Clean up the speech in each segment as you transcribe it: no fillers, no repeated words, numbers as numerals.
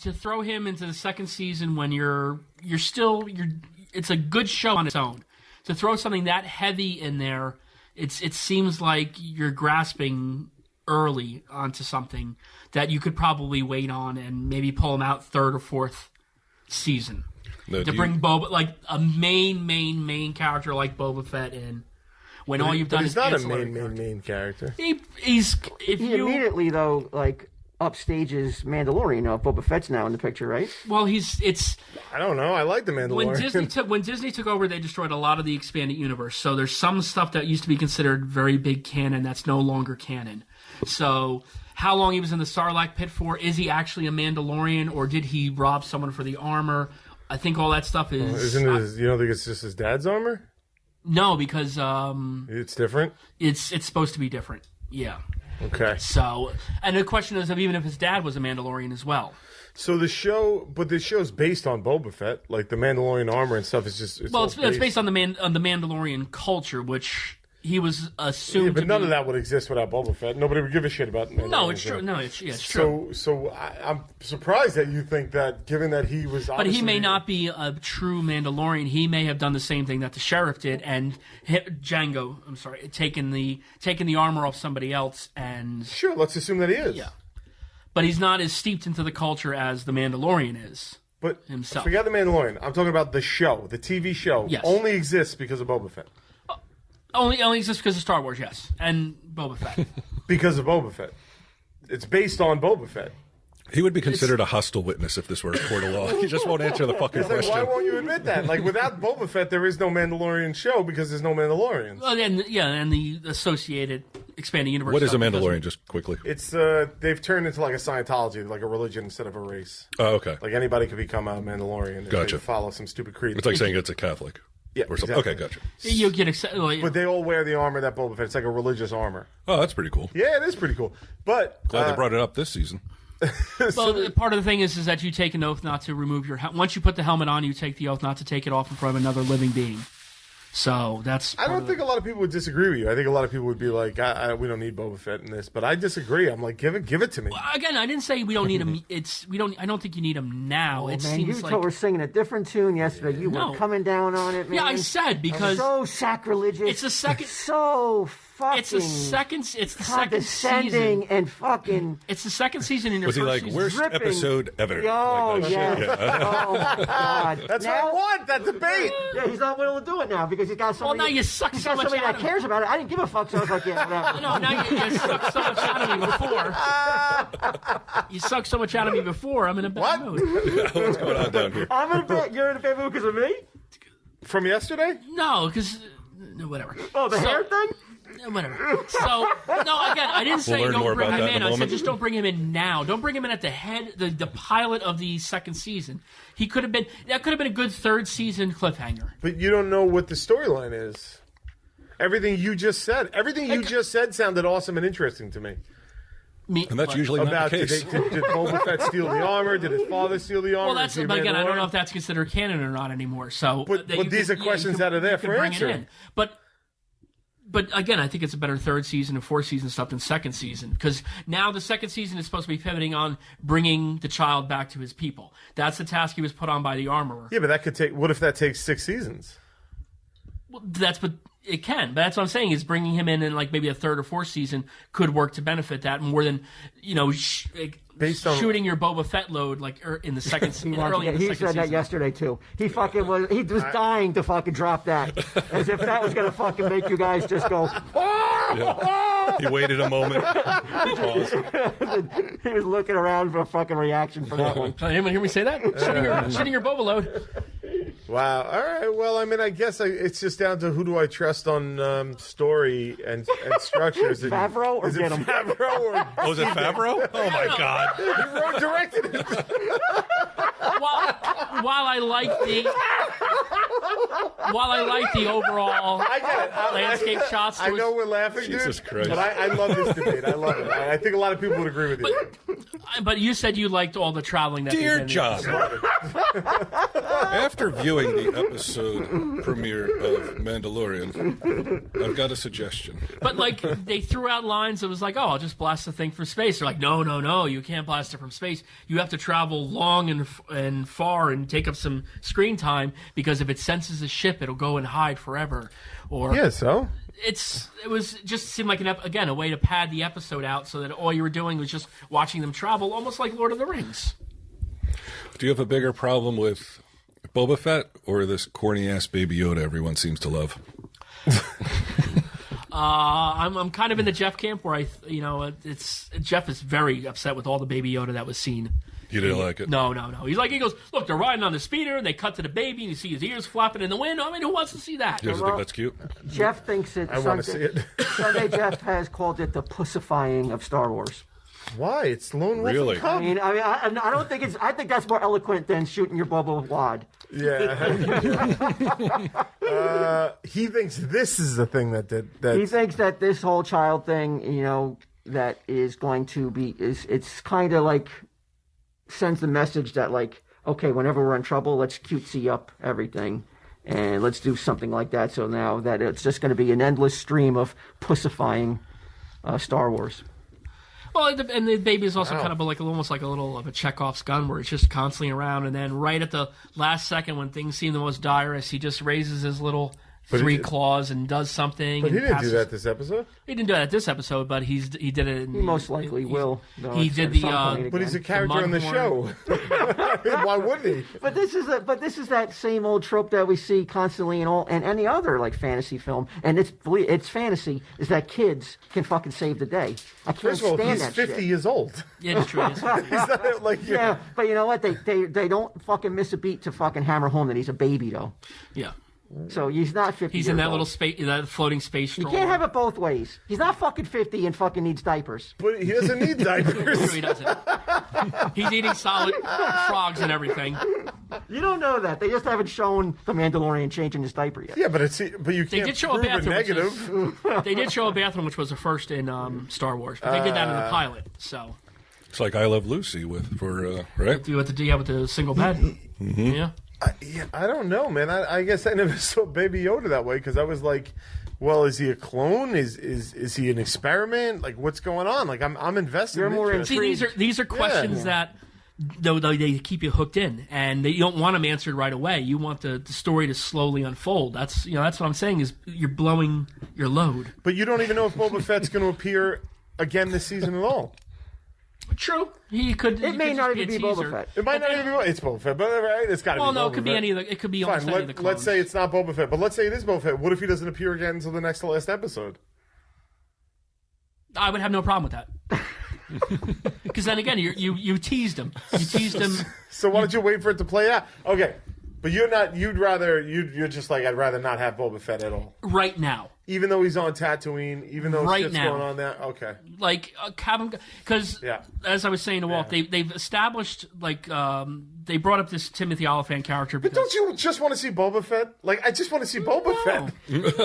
to throw him into the second season when you're it's a good show on its own. To throw something that heavy in there, it seems like you're grasping early onto something that you could probably wait on and maybe pull him out third or fourth season. To bring Boba, like a main character like Boba Fett in, when all you've done is not a main character. He immediately though like upstages Mandalorian. Boba Fett's now in the picture, right? Well, I don't know. I like the Mandalorian. When Disney took over, they destroyed a lot of the expanded universe. So there's some stuff that used to be considered very big canon that's no longer canon. So how long he was in the Sarlacc pit for? Is he actually a Mandalorian, or did he rob someone for the armor? I think all that stuff is. You don't think it's just his dad's armor? No, because it's different. It's supposed to be different. Yeah. Okay. So, and the question is, even if his dad was a Mandalorian as well. So the show's based on Boba Fett, like the Mandalorian armor and stuff. It's based on the Mandalorian culture, which he was assumed. Yeah, but none of that would exist without Boba Fett. Nobody would give a shit about Mandalorian. No, it's true. No, it's true. So I'm surprised that you think that, given that he was. But he may not be a true Mandalorian. He may have done the same thing that the sheriff did, and taken the armor off somebody else, and sure, let's assume that he is. Yeah, but he's not as steeped into the culture as the Mandalorian is. But himself. Forget the Mandalorian. I'm talking about the show, the TV show. Yes. Only exists because of Boba Fett. Only exists because of Star Wars, yes, and Boba Fett. Because of Boba Fett. It's based on Boba Fett. He would be considered a hostile witness if this were a court of law. He just won't answer the fucking question. Why won't you admit that? Like, without Boba Fett, there is no Mandalorian show because there's no Mandalorians. Well, and the associated expanding universe. What is a Mandalorian, just quickly? It's they've turned into like a Scientology, like a religion instead of a race. Oh, okay. Like anybody could become a Mandalorian if gotcha. they follow some stupid creed. It's like saying it's a Catholic. Yeah, or something. Exactly. Okay, gotcha. You get but they all wear the armor that Boba Fett. It's like a religious armor. Oh, that's pretty cool. Yeah, it is pretty cool. But glad they brought it up this season. Well, part of the thing is that you take an oath not to remove your once you put the helmet on, you take the oath not to take it off in front of another living being. So that's. I don't think a lot of people would disagree with you. I think a lot of people would be like, "We don't need Boba Fett in this," but I disagree. I'm like, give it to me. Well, again, I didn't say we don't need him. I don't think you need him now. Oh, it man, seems you like were singing a different tune yesterday. You were coming down on it, man. Yeah, I said because so sacrilegious. It's the second. So fucking. It's the second condescending and fucking. It's the second season in your. Was he like season. worst Dripping. episode ever? Oh like yeah. Oh my god. That's what I want. That debate. Yeah, he's not willing to do it now because he's got somebody. Well, now you suck so much somebody out that cares about it. I didn't give a fuck, so I was like, yeah, whatever. No, now you sucked so much out of me before. You sucked so much out of me before. I'm in a bad mood. What's going on down here? You're in a bad mood because of me? From yesterday? No, because whatever. Oh, the hair thing? Whatever. So no, again, I didn't say don't bring him in. I said just don't bring him in now. Don't bring him in at the head, the pilot of the second season. That could have been a good third season cliffhanger. But you don't know what the storyline is. Everything you just said sounded awesome and interesting to me. And that's usually not the case. Did Boba Fett steal the armor? Did his father steal the armor? Well, again, I don't know if that's considered canon or not anymore. So, but these are questions out of there for answer. But again, I think it's a better third season and fourth season stuff than second season because now the second season is supposed to be pivoting on bringing the child back to his people. That's the task he was put on by the armorer. Yeah, but that could take. What if that takes 6 seasons? Well, it can. But that's what I'm saying is bringing him in like maybe a third or fourth season could work to benefit that more than shooting your Boba Fett load like in the second season. He said that yesterday too. He was dying to fucking drop that as if that was gonna fucking make you guys just go. Yeah. He waited a moment. He was looking around for a fucking reaction for that one. Anyone hear me say that? Shooting your Boba load. Wow. All right. Well, I mean, I guess it's just down to who do I trust on story and structures. Favreau or Git'em? Favreau or is it Favreau? Oh my God! He directed it. While I like the overall landscape shots, I know we're laughing, Jesus dude, Christ. but I love this debate. I love it. I think a lot of people would agree with you. But you said you liked all the traveling that Dear they did. John, after viewing the episode premiere of Mandalorian, I've got a suggestion. But like they threw out lines that was like, "Oh, I'll just blast the thing from space." They're like, "No, you can't blast it from space. You have to travel long and far and take up some screen time because if it senses a ship, it'll go and hide forever." Or Yeah, so? it was just seemed like a way to pad the episode out so that all you were doing was just watching them travel, almost like Lord of the Rings. Do you have a bigger problem with Boba Fett or this corny ass Baby Yoda everyone seems to love? I'm kind of in the Jeff camp where Jeff is very upset with all the Baby Yoda that was seen. You didn't like it? No. He goes, look, they're riding on the speeder, and they cut to the baby, and you see his ears flapping in the wind. I mean, who wants to see that? You guys think that's cute? Jeff thinks it's. I want to see it. Sunday Jeff has called it the pussifying of Star Wars. Why? It's Lone Wolf Really? and Cub. I don't think it's. I think that's more eloquent than shooting your Boba wad. Yeah. He thinks this is the thing that did that. He thinks that this whole child thing, that is going to be it's kind of like sends the message that like, okay, whenever we're in trouble, let's cutesy up everything. And let's do something like that. So now that it's just going to be an endless stream of pussifying Star Wars. Well, and the baby is also kind of almost like a little of a Chekhov's gun where it's just constantly around, and then right at the last second when things seem the most direst, he just raises his little three claws and does something. But he didn't do that this episode. He didn't do that this episode, but he did it. He most likely will. He did the. But he's a character in the show. Why wouldn't he? But this is that same old trope that we see constantly in any other like fantasy film, and it's fantasy is that kids can fucking save the day. I can't First of all, stand he's that 50 shit. years old. Yeah, it's true. Is that like Yeah, but you know what? They don't fucking miss a beat to fucking hammer home that he's a baby though. Yeah. So he's not 50. He's in that little space, that floating space. You can't have it both ways. He's not fucking 50 and fucking needs diapers. But he doesn't need diapers. No, he doesn't. He's eating solid frogs and everything. You don't know that. They just haven't shown the Mandalorian changing his diaper yet. Yeah, but you can't They did show a prove it bathroom. negative. They did show a bathroom, which was a first in Star Wars, but they did that in the pilot. So It's like I Love Lucy right? do with the single bed. Mm-hmm. Yeah. I don't know, man. I guess I never saw Baby Yoda that way because I was like, well, is he a clone? Is he an experiment? Like, what's going on? Like, I'm invested. You're more See, these are questions that though they keep you hooked in, and you don't want them answered right away. You want the story to slowly unfold. That's what I'm saying is you're blowing your load. But you don't even know if Boba Fett's going to appear again this season at all. True, he could. It may not even be Boba Fett. It might not even be. It's Boba Fett, but right, it's got to be. Well, no, Boba it could be Fett. any of the. It could be almost Fine. any of the clones. Let's say it's not Boba Fett, but let's say it is Boba Fett. What if he doesn't appear again until the next to last episode? I would have no problem with that. Because then again, you teased him. You teased him. So why don't you wait for it to play out? Okay, but you're not. You're just like I'd rather not have Boba Fett at all. Right now. Even though he's on Tatooine, even though Right shit's now. going on there. Okay. Like have him because as I was saying to Walt, Yeah. they've established they brought up this Timothy Oliphant character. But Because, don't you just want to see Boba Fett? Like I just want to see Boba Fett.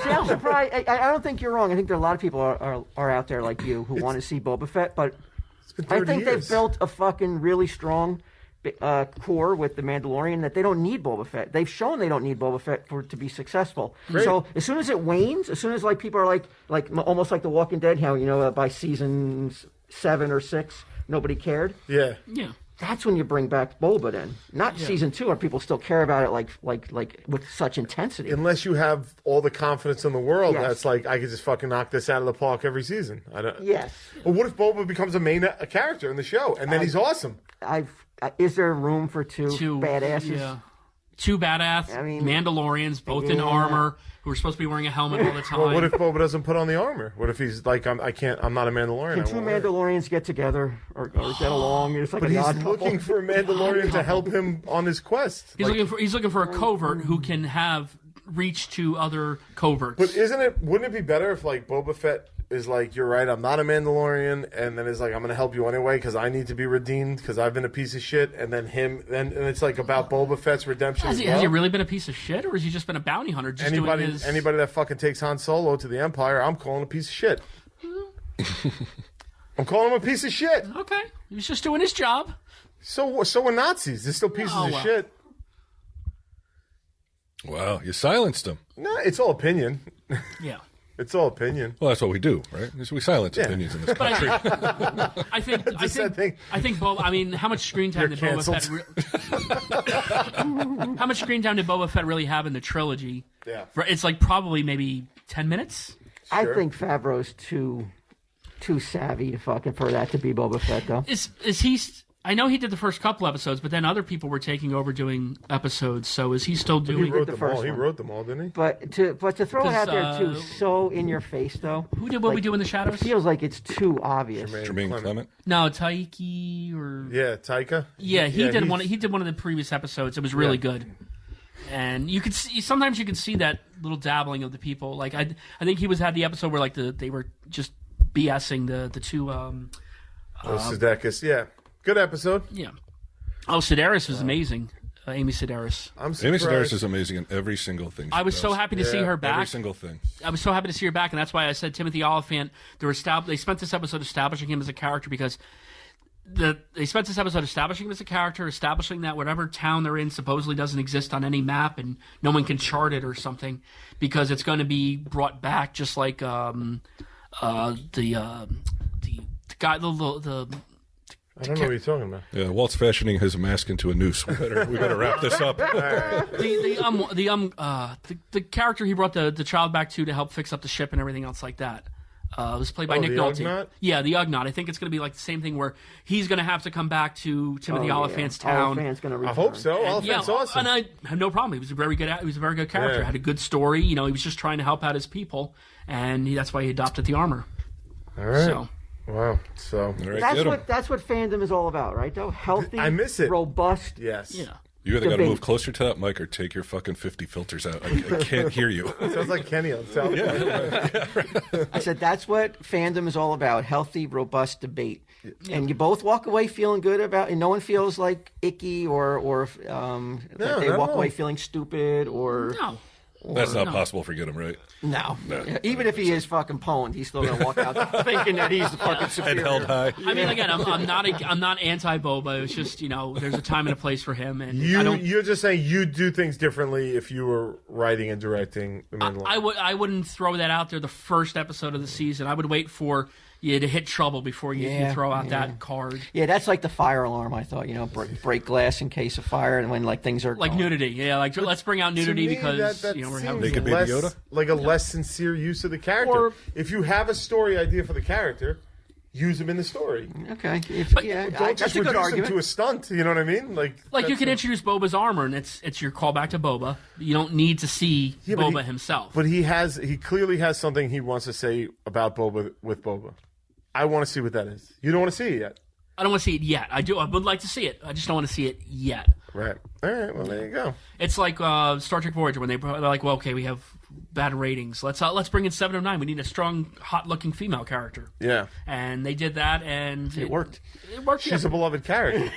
See, I'm surprised. I don't think you're wrong. I think there are a lot of people are out there like you who want to see Boba Fett, but It's been I 30 think years. they've built a fucking really strong core with the Mandalorian that they don't need Boba Fett. They've shown they don't need Boba Fett for it to be successful. Great. So as soon as it wanes, as soon as like people are like almost like The Walking Dead, how by season 7 or 6 nobody cared. Yeah. yeah. That's when you bring back Boba. Then not season 2, where people still care about it like with such intensity. Unless you have all the confidence in the world, Yes. that's like I could just fucking knock this out of the park every season. I don't. Yes. Well, what if Boba becomes a main character in the show and then he's awesome? Is there room for two badasses? Yeah. Two badass Mandalorians, both in armor, who are supposed to be wearing a helmet all the time. Well, what if Boba doesn't put on the armor? What if he's like, I'm not a Mandalorian? Can I two won't wear it. Mandalorians get together or get along? It's like But a he's odd looking for a Mandalorian to help him on his quest. he's Like, looking for a covert who can have reach to other coverts. but wouldn't it be better if like Boba Fett is like, you're right, I'm not a Mandalorian, and then is like, I'm going to help you anyway because I need to be redeemed because I've been a piece of shit, and then and it's like about Boba Fett's redemption. has as he well. really been a piece of shit, or has he just been a bounty hunter? Just doing his... Anybody that fucking takes Han Solo to the Empire, I'm calling a piece of shit. I'm calling him a piece of shit. Okay, he was just doing his job. So are Nazis. They're still pieces of shit. Wow, you silenced him. No, it's all opinion. Yeah. It's all opinion. Well, that's what we do, right? We silence opinions in this country. I think Boba. I mean, how much screen time did Boba Fett? How much screen time did Boba Fett really have in the trilogy? Yeah, it's like probably maybe 10 minutes. Sure. I think Favreau's too savvy to for that to be Boba Fett, though. Is he? I know he did the first couple episodes, but then other people were taking over doing episodes. So is he still doing? He wrote them all. He wrote them all, didn't he? But to throw it out there too, so in your face though. Who did What We Do in the Shadows? It feels like it's too obvious. Jermaine Clement. No, Taiki or Taika. Yeah, he did one. He did one of the previous episodes. It was really good. And you could see sometimes you can see that little dabbling of the people. Like I think he had the episode where like they were just BSing the two. Sudeikis, yeah. Good episode. Yeah. Oh, Sedaris was amazing. Amy Sedaris. Amy Sedaris is amazing in every single thing. I was so happy to see her back. Every single thing. I was so happy to see her back, and that's why I said Timothy Oliphant. They spent this episode establishing him as a character because they spent this episode establishing him as a character, establishing that whatever town they're in supposedly doesn't exist on any map, and no one can chart it or something because it's going to be brought back, just like the guy the. I don't know what you're talking about. Yeah, Walt's fashioning his mask into a noose. We better wrap this up. The character he brought the child back to help fix up the ship and everything else like that. Was played by Nick Nolte. Ugnaught? Yeah, the Ugnaught. I think it's going to be like the same thing where he's going to have to come back to Timothy Oliphant's town. Oliphant's going to return. I hope so. Oliphant's awesome. And I have no problem. He was a very good character. Yeah. Had a good story. You know, he was just trying to help out his people, and that's why he adopted the armor. All right. So. Wow. So that's what fandom is all about, right? Though healthy, I miss it. Robust. Yes. Yeah. You either got to move closer to that mic or take your fucking 50 filters out. I can't hear you. Sounds like Kenny on South Park. I said that's what fandom is all about: healthy, robust debate. And you both walk away feeling good about, and no one feels like icky or that they walk away feeling stupid or. No. That's not possible for Git'em, right? No. Even if he is fucking pwned, he's still gonna walk out thinking that he's the fucking superior. Head held high. I mean, again, I'm not anti-Boba. It's just there's a time and a place for him, and you're just saying you do things differently if you were writing and directing The Mandalorian. I wouldn't throw that out there the first episode of the season. I would wait for you to hit trouble before you throw out that card. Yeah, that's like the fire alarm. I thought, break glass in case of fire, and when things are like nudity. Yeah, like let's bring out nudity because we're having Naked Baby Yoda, like a less sincere use of the character. Or, if you have a story idea for the character, use him in the story. Okay, don't just reduce him to a stunt. You know what I mean? Like you can introduce Boba's armor, and it's your callback to Boba. You don't need to see Boba himself. But he clearly has something he wants to say about Boba with Boba. I want to see what that is. You don't want to see it yet. I don't want to see it yet. I do. I would like to see it. I just don't want to see it yet. Right. All right. Well, there you go. It's like Star Trek Voyager when they're like, well, okay, we have bad ratings. Let's bring in 7 of 9. We need a strong, hot-looking female character. Yeah. And they did that, and it worked. It worked. She's a beloved character.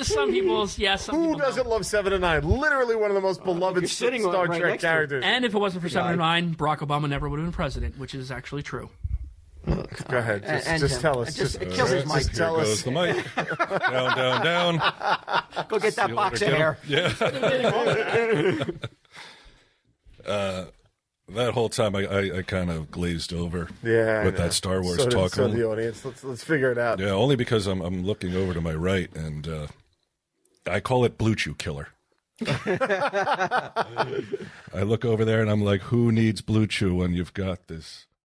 Some people, Who doesn't love 7 of 9? Literally one of the most beloved Star Trek characters. And if it wasn't for 7 of 9, Barack Obama never would have been president, which is actually true. Go ahead. Just tell us. Just kill his mic. Here goes the mic. Down. Go get that box of hair. Yeah. That whole time, I kind of glazed over. With that Star Wars talk. So the audience. Let's figure it out. Yeah, only because I'm looking over to my right, and I call it Blue Chew Killer. I look over there, and I'm like, who needs Blue Chew when you've got this